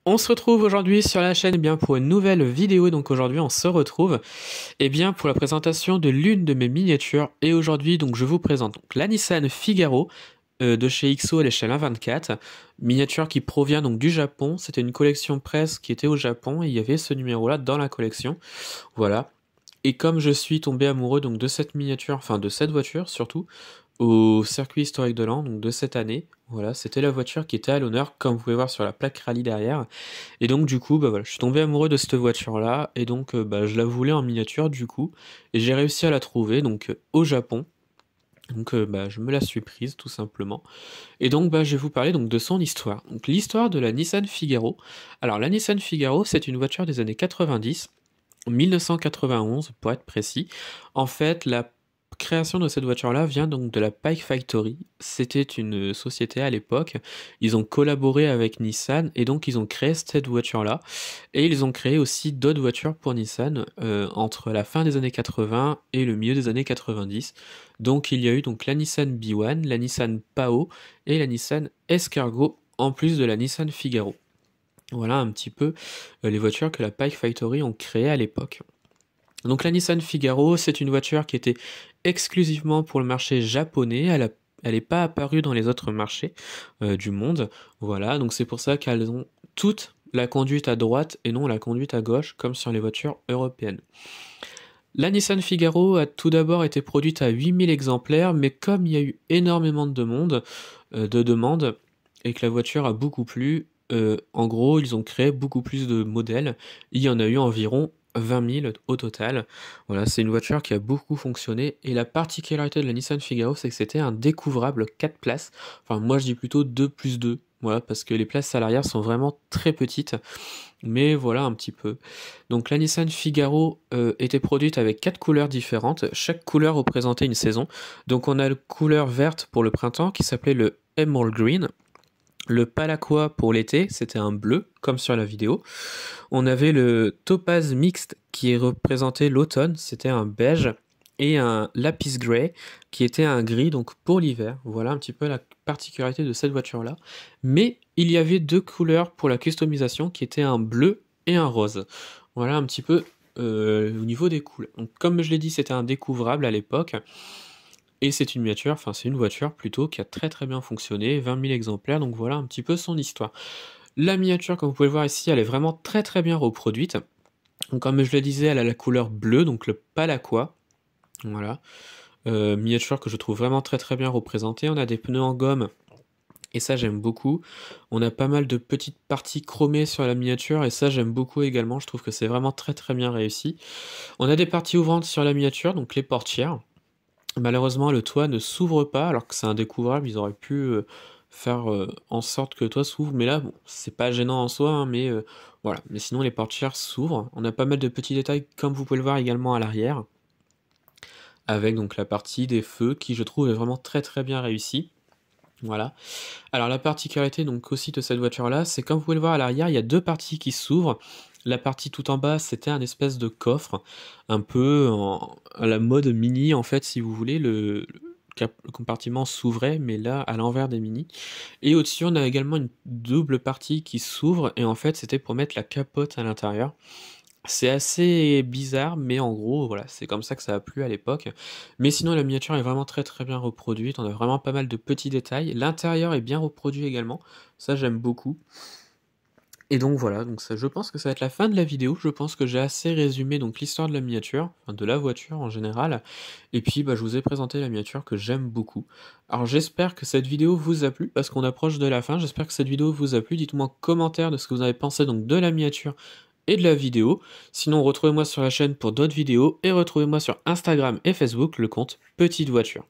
On se retrouve aujourd'hui sur la chaîne pour une nouvelle vidéo. Donc aujourd'hui on se retrouve pour la présentation de l'une de mes miniatures. Et aujourd'hui donc je vous présente donc la Nissan Figaro de chez XO à l'échelle 1/24. Miniature qui provient donc du Japon. C'était une collection presse qui était au Japon et il y avait ce numéro là dans la collection. Voilà. Et comme je suis tombé amoureux donc de cette miniature, enfin de cette voiture surtout, au circuit historique de Lens, donc de cette année, voilà, c'était la voiture qui était à l'honneur, comme vous pouvez voir sur la plaque rallye derrière. Et donc du coup, voilà, je suis tombé amoureux de cette voiture-là, et donc je la voulais en miniature du coup, et j'ai réussi à la trouver donc au Japon. Donc je me la suis prise tout simplement. Et donc je vais vous parler donc de son histoire. Donc l'histoire de la Nissan Figaro. Alors la Nissan Figaro, c'est une voiture des années 90. 1991 pour être précis. En fait, la création de cette voiture-là vient donc de la Pike Factory. C'était une société à l'époque. Ils ont collaboré avec Nissan et donc ils ont créé cette voiture-là. Et ils ont créé aussi d'autres voitures pour Nissan entre la fin des années 80 et le milieu des années 90. Donc il y a eu donc la Nissan B1, la Nissan Pao et la Nissan Escargot en plus de la Nissan Figaro. Voilà un petit peu les voitures que la Pike Factory ont créées à l'époque. Donc la Nissan Figaro, c'est une voiture qui était exclusivement pour le marché japonais. Elle n'est pas apparue dans les autres marchés du monde. Voilà, donc c'est pour ça qu'elles ont toutes la conduite à droite et non la conduite à gauche, comme sur les voitures européennes. La Nissan Figaro a tout d'abord été produite à 8000 exemplaires, mais comme il y a eu énormément de demandes, et que la voiture a beaucoup plu, en gros, ils ont créé beaucoup plus de modèles. Il y en a eu environ 20 000 au total. Voilà, c'est une voiture qui a beaucoup fonctionné. Et la particularité de la Nissan Figaro, c'est que c'était un découvrable 4 places. Enfin, moi je dis plutôt 2 plus 2. Voilà, parce que les places à l'arrière sont vraiment très petites. Mais voilà un petit peu. Donc la Nissan Figaro était produite avec 4 couleurs différentes. Chaque couleur représentait une saison. Donc on a la couleur verte pour le printemps qui s'appelait le Emerald Green. Le Palaqua pour l'été, c'était un bleu, comme sur la vidéo. On avait le Topaz Mixte qui représentait l'automne, c'était un beige. Et un Lapis Gray qui était un gris, donc pour l'hiver. Voilà un petit peu la particularité de cette voiture-là. Mais il y avait deux couleurs pour la customisation qui étaient un bleu et un rose. Voilà un petit peu au niveau des couleurs. Donc, comme je l'ai dit, c'était un découvrable à l'époque. Et c'est une miniature, enfin c'est une voiture plutôt qui a très très bien fonctionné, 20 000 exemplaires, donc voilà un petit peu son histoire. La miniature, comme vous pouvez le voir ici, elle est vraiment très très bien reproduite. Donc, comme je le disais, elle a la couleur bleue, donc le Palaqua. Voilà. Miniature que je trouve vraiment très très bien représentée. On a des pneus en gomme, et ça j'aime beaucoup. On a pas mal de petites parties chromées sur la miniature, et ça j'aime beaucoup également. Je trouve que c'est vraiment très très bien réussi. On a des parties ouvrantes sur la miniature, donc les portières. Malheureusement, le toit ne s'ouvre pas, alors que c'est indécouvrable. Ils auraient pu faire en sorte que le toit s'ouvre, mais là, bon, c'est pas gênant en soi, hein, mais voilà. Mais sinon, les portières s'ouvrent. On a pas mal de petits détails, comme vous pouvez le voir également à l'arrière, avec donc la partie des feux, qui je trouve est vraiment très très bien réussie. Voilà. Alors la particularité donc aussi de cette voiture-là, c'est comme vous pouvez le voir à l'arrière, il y a deux parties qui s'ouvrent. La partie tout en bas, c'était un espèce de coffre, un peu à la mode mini en fait, si vous voulez. Le compartiment s'ouvrait, mais là à l'envers des mini. Et au-dessus, on a également une double partie qui s'ouvre, et en fait, c'était pour mettre la capote à l'intérieur. C'est assez bizarre, mais en gros, voilà, c'est comme ça que ça a plu à l'époque. Mais sinon, la miniature est vraiment très très bien reproduite. On a vraiment pas mal de petits détails. L'intérieur est bien reproduit également. Ça, j'aime beaucoup. Et donc voilà, donc ça, je pense que ça va être la fin de la vidéo. Je pense que j'ai assez résumé donc l'histoire de la miniature, enfin de la voiture en général. Et puis je vous ai présenté la miniature que j'aime beaucoup. Alors j'espère que cette vidéo vous a plu, parce qu'on approche de la fin. J'espère que cette vidéo vous a plu. Dites-moi en commentaire de ce que vous avez pensé donc de la miniature et de la vidéo. Sinon, retrouvez-moi sur la chaîne pour d'autres vidéos et retrouvez-moi sur Instagram et Facebook, le compte Petite Voiture.